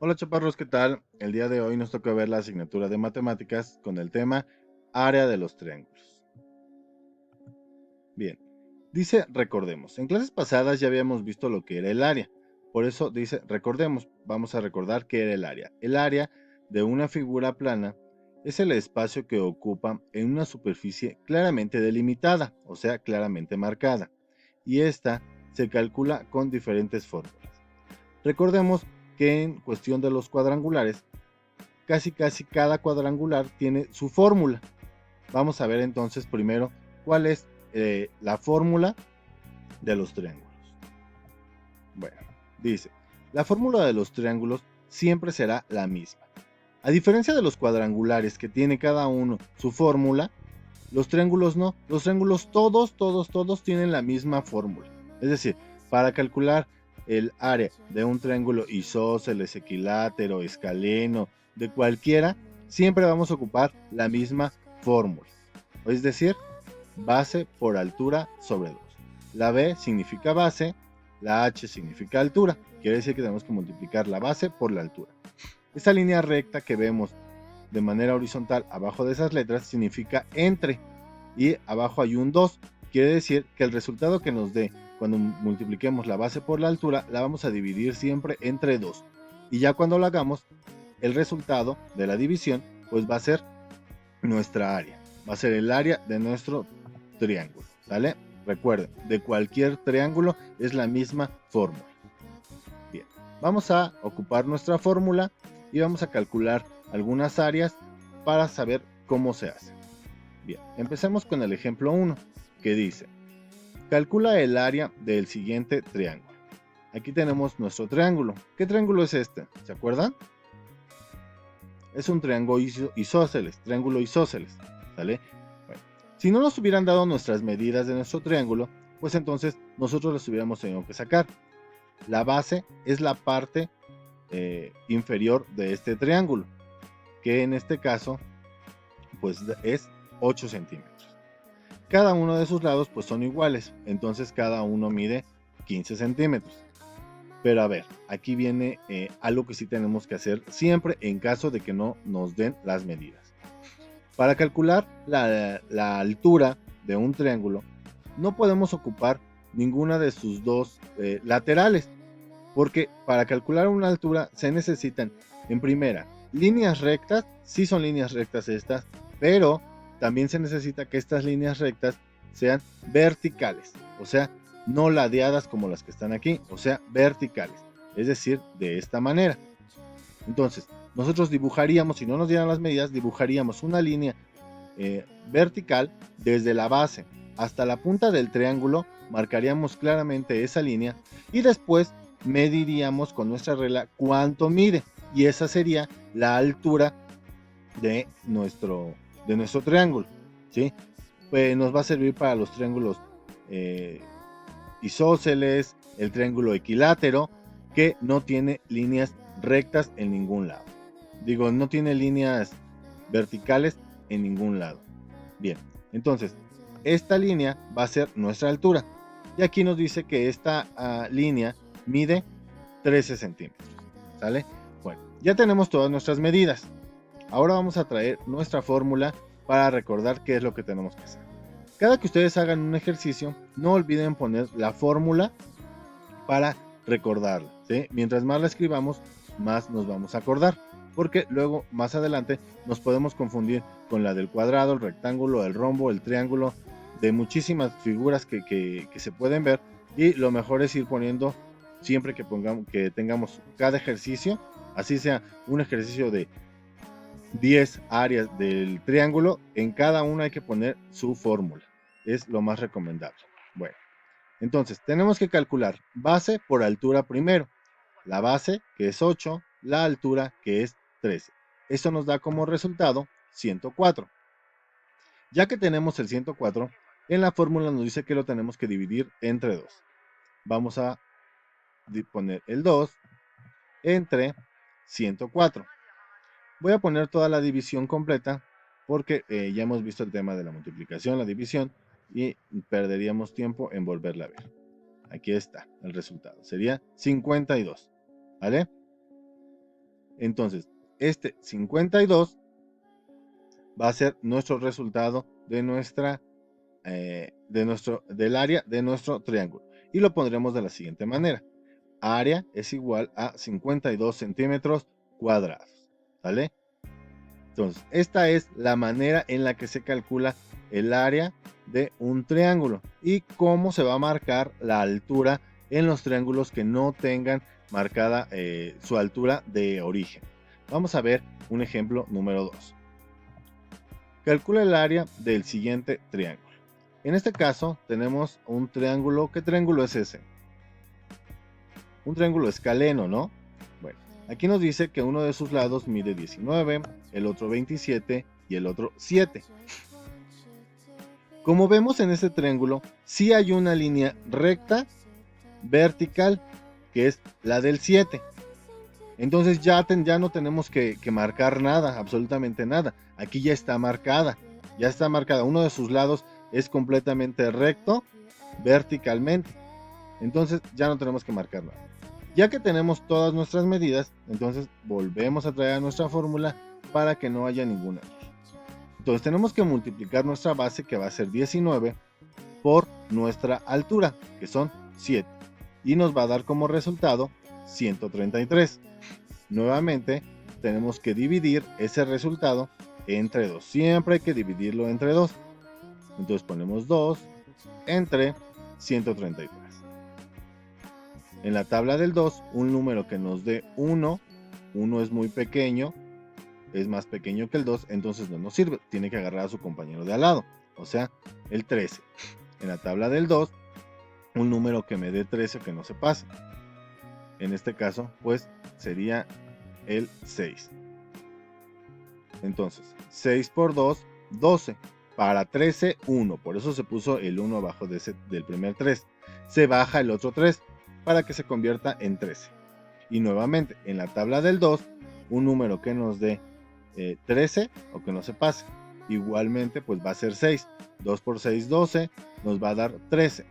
Hola chaparros, ¿qué tal? El día de hoy nos toca ver la asignatura de matemáticas con el tema área de los triángulos. Bien, dice recordemos. En clases pasadas ya habíamos visto lo que era el área. Por eso dice recordemos. Vamos a recordar qué era el área. El área de una figura plana es el espacio que ocupa en una superficie claramente delimitada, o sea, claramente marcada. Y esta se calcula con diferentes fórmulas. Recordemos que en cuestión de los cuadrangulares, casi cada cuadrangular tiene su fórmula. Vamos a ver entonces primero cuál es la fórmula de los triángulos. Bueno, dice, la fórmula de los triángulos siempre será la misma. A diferencia de los cuadrangulares que tiene cada uno su fórmula, los triángulos no. Los triángulos todos tienen la misma fórmula. Es decir, para calcular el área de un triángulo isósceles, equilátero, escaleno, de cualquiera, siempre vamos a ocupar la misma fórmula. Es decir, base por altura sobre 2. La B significa base, la H significa altura. Quiere decir que tenemos que multiplicar la base por la altura. Esta línea recta que vemos de manera horizontal abajo de esas letras significa entre, y abajo hay un 2. Quiere decir que el resultado que nos dé cuando multipliquemos la base por la altura la vamos a dividir siempre entre 2. Y ya cuando lo hagamos, el resultado de la división pues va a ser nuestra área. Va a ser el área de nuestro triángulo. ¿Sale? Recuerden, de cualquier triángulo es la misma fórmula. Bien, vamos a ocupar nuestra fórmula y vamos a calcular algunas áreas para saber cómo se hace. Bien, empecemos con el ejemplo 1, que dice, calcula el área del siguiente triángulo. Aquí tenemos nuestro triángulo. ¿Qué triángulo es este? ¿Se acuerdan? Es un triángulo isósceles, ¿sale? Bueno, si no nos hubieran dado nuestras medidas de nuestro triángulo, pues entonces nosotros las hubiéramos tenido que sacar. La base es la parte inferior de este triángulo, que en este caso pues es 8 centímetros. Cada uno de sus lados pues son iguales, entonces cada uno mide 15 centímetros. Pero a ver, aquí viene algo que sí tenemos que hacer siempre en caso de que no nos den las medidas. Para calcular la altura de un triángulo, no podemos ocupar ninguna de sus dos laterales, porque para calcular una altura se necesitan, en primera, líneas rectas. Sí son líneas rectas estas, pero también se necesita que estas líneas rectas sean verticales, o sea, no ladeadas como las que están aquí, o sea, verticales, es decir, de esta manera. Entonces, nosotros dibujaríamos, si no nos dieran las medidas, dibujaríamos una línea vertical desde la base hasta la punta del triángulo, marcaríamos claramente esa línea y después mediríamos con nuestra regla cuánto mide, y esa sería la altura de nuestro triángulo, ¿sí? Pues nos va a servir para los triángulos isósceles, el triángulo equilátero, que no tiene líneas rectas en ningún lado. Digo, no tiene líneas verticales en ningún lado. Bien, entonces, esta línea va a ser nuestra altura. Y aquí nos dice que esta línea mide 13 centímetros. ¿Sale? Bueno, ya tenemos todas nuestras medidas. Ahora vamos a traer nuestra fórmula para recordar qué es lo que tenemos que hacer. Cada que ustedes hagan un ejercicio, no olviden poner la fórmula para recordarla, ¿sí? Mientras más la escribamos, más nos vamos a acordar, porque luego más adelante nos podemos confundir con la del cuadrado, el rectángulo, el rombo, el triángulo, de muchísimas figuras que se pueden ver, y lo mejor es ir poniendo siempre que tengamos cada ejercicio, así sea un ejercicio de 10 áreas del triángulo, en cada una hay que poner su fórmula, es lo más recomendable. Bueno, entonces tenemos que calcular base por altura primero, la base que es 8, la altura que es 13. Esto nos da como resultado 104. Ya que tenemos el 104, en la fórmula nos dice que lo tenemos que dividir entre 2. Vamos a poner el 2 entre 104. Voy a poner toda la división completa porque ya hemos visto el tema de la multiplicación, la división, y perderíamos tiempo en volverla a ver. Aquí está el resultado. Sería 52. ¿Vale? Entonces, este 52 va a ser nuestro resultado de del área de nuestro triángulo. Y lo pondremos de la siguiente manera. Área es igual a 52 centímetros cuadrados. ¿Vale? Entonces, esta es la manera en la que se calcula el área de un triángulo y cómo se va a marcar la altura en los triángulos que no tengan marcada su altura de origen. Vamos a ver un ejemplo número 2. Calcula el área del siguiente triángulo. En este caso tenemos un triángulo. ¿Qué triángulo es ese? Un triángulo escaleno, ¿no? Bueno, aquí nos dice que uno de sus lados mide 19, el otro 27 y el otro 7. Como vemos en este triángulo, sí hay una línea recta vertical, que es la del 7. Entonces ya no tenemos que marcar nada, absolutamente nada. Aquí ya está marcada. Uno de sus lados es completamente recto verticalmente. Entonces ya no tenemos que marcar nada. Ya que tenemos todas nuestras medidas, entonces volvemos a traer a nuestra fórmula para que no haya ninguna error. Entonces tenemos que multiplicar nuestra base, que va a ser 19, por nuestra altura, que son 7. Y nos va a dar como resultado 133. Nuevamente tenemos que dividir ese resultado entre 2. Siempre hay que dividirlo entre 2. Entonces ponemos 2 entre 133. En la tabla del 2, un número que nos dé 1. 1 es muy pequeño, es más pequeño que el 2, entonces no nos sirve. Tiene que agarrar a su compañero de al lado, o sea, el 13. En la tabla del 2, un número que me dé 13 que no se pase. En este caso, pues sería el 6. Entonces, 6 por 2, 12. Para 13, 1. Por eso se puso el 1 abajo del primer 3. Se baja el otro 3 para que se convierta en 13. Y nuevamente, en la tabla del 2, un número que nos dé 13 o que no se pase. Igualmente, pues va a ser 6. 2 por 6, 12. Nos va a dar 13.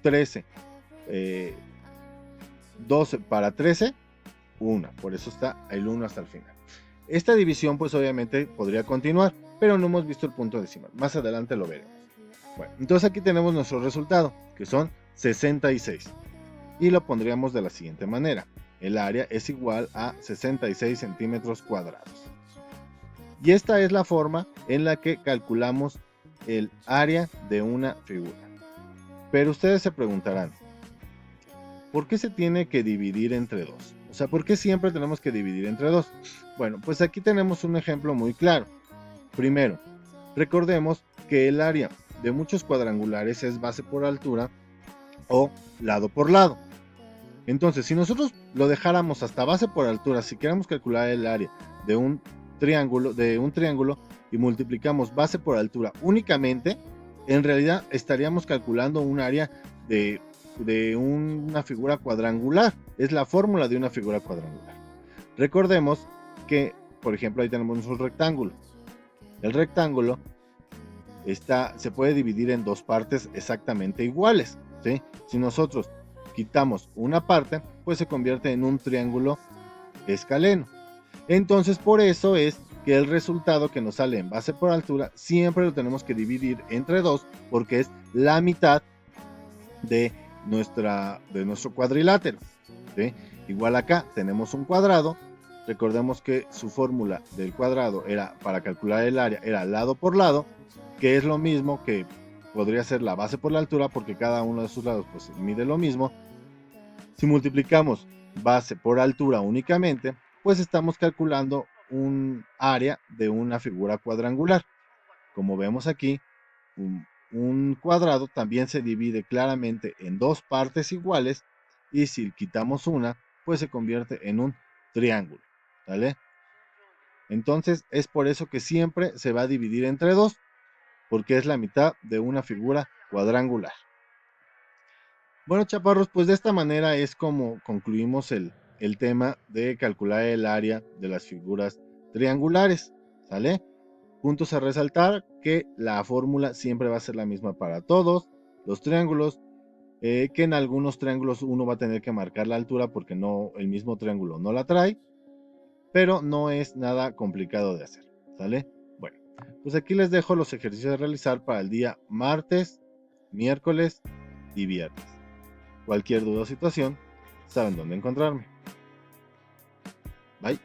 13. 12 para 13, 1. Por eso está el 1 hasta el final. Esta división, pues obviamente podría continuar, pero no hemos visto el punto decimal. Más adelante lo veremos. Bueno, entonces aquí tenemos nuestro resultado, que son 66. Y lo pondríamos de la siguiente manera. El área es igual a 66 centímetros cuadrados. Y esta es la forma en la que calculamos el área de una figura. Pero ustedes se preguntarán, ¿por qué se tiene que dividir entre 2? O sea, ¿por qué siempre tenemos que dividir entre 2? Bueno, pues aquí tenemos un ejemplo muy claro. Primero, recordemos que el área de muchos cuadrangulares es base por altura o lado por lado. Entonces, si nosotros lo dejáramos hasta base por altura, si queremos calcular el área de un triángulo y multiplicamos base por altura únicamente, en realidad estaríamos calculando un área de una figura cuadrangular. Es la fórmula de una figura cuadrangular. Recordemos que, por ejemplo, ahí tenemos nuestro rectángulo. El rectángulo se puede dividir en dos partes exactamente iguales, ¿sí? Si nosotros quitamos una parte, pues se convierte en un triángulo escaleno. Entonces, por eso es que el resultado que nos sale en base por altura siempre lo tenemos que dividir entre 2, porque es la mitad de nuestro cuadrilátero, ¿sí? Igual acá tenemos un cuadrado. Recordemos que su fórmula del cuadrado era, para calcular el área, era lado por lado, que es lo mismo que podría ser la base por la altura, porque cada uno de sus lados pues mide lo mismo. Si multiplicamos base por altura únicamente, pues estamos calculando un área de una figura cuadrangular. Como vemos aquí, un cuadrado también se divide claramente en dos partes iguales, y si quitamos una, pues se convierte en un triángulo, ¿vale? Entonces es por eso que siempre se va a dividir entre 2, porque es la mitad de una figura cuadrangular. Bueno, chaparros, pues de esta manera es como concluimos el tema de calcular el área de las figuras triangulares, ¿sale? Puntos a resaltar que la fórmula siempre va a ser la misma para todos los triángulos, que en algunos triángulos uno va a tener que marcar la altura porque el mismo triángulo no la trae, pero no es nada complicado de hacer, ¿sale? Bueno, pues aquí les dejo los ejercicios a realizar para el día martes, miércoles y viernes. Cualquier duda o situación, saben dónde encontrarme. Bye.